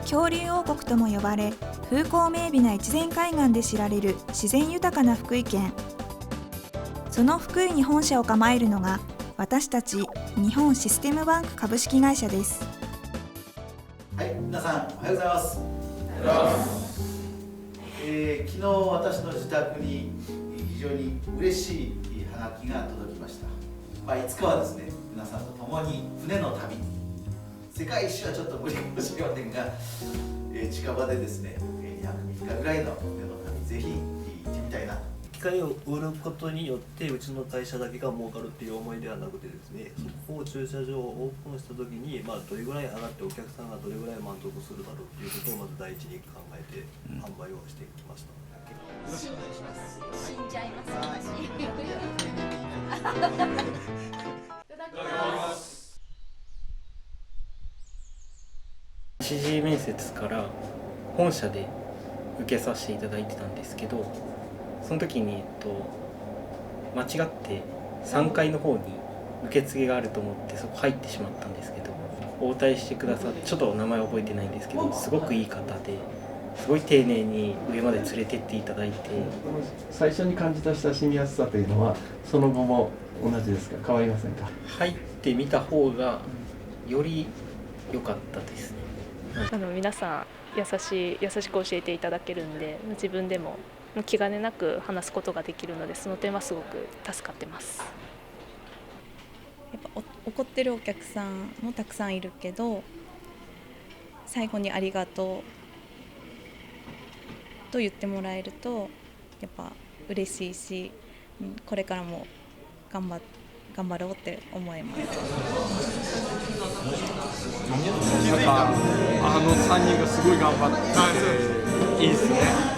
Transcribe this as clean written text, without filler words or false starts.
恐竜王国とも呼ばれ、風光明媚な越前海岸で知られる自然豊かな福井県。その福井に本社を構えるのが私たち日本システムバンク株式会社です。はい、皆さんおはようございます。昨日私の自宅に非常に嬉しいハガキが届きました。いつかはですね、皆さんと共に船の旅、世界一周はちょっと無理かもしれませんが、近場でですね、2泊3日ぐらいの船の旅、ぜひ行ってみたいな。機械を売ることによってうちの会社だけが儲かるっていう思いではなくてですね、そこを駐車場をオープンした時に、どれぐらい上がってお客さんがどれぐらい満足するだろうっていうことをまず第一に考えて販売をしてきました。よろしくお願いします。死んじゃいます私。いただきます。一次面接から本社で受けさせていただいてたんですけど、その時に間違って3階の方に受付があると思ってそこ入ってしまったんですけど、応対してくださって、ちょっと名前覚えてないんですけど、すごくいい方ですごい丁寧に上まで連れてっていただいて、最初に感じた親しみやすさというのはその後も同じですか、変わりませんか？入ってみた方がより良かったですね。皆さん優しく教えていただけるんで、自分でも気兼ねなく話すことができるので、その点はすごく助かってます。やっぱ怒ってるお客さんもたくさんいるけど、最後にありがとうと言ってもらえるとやっぱ嬉しいし、これからも頑張ろうって思います。なんか3人がすごい頑張っていいですね。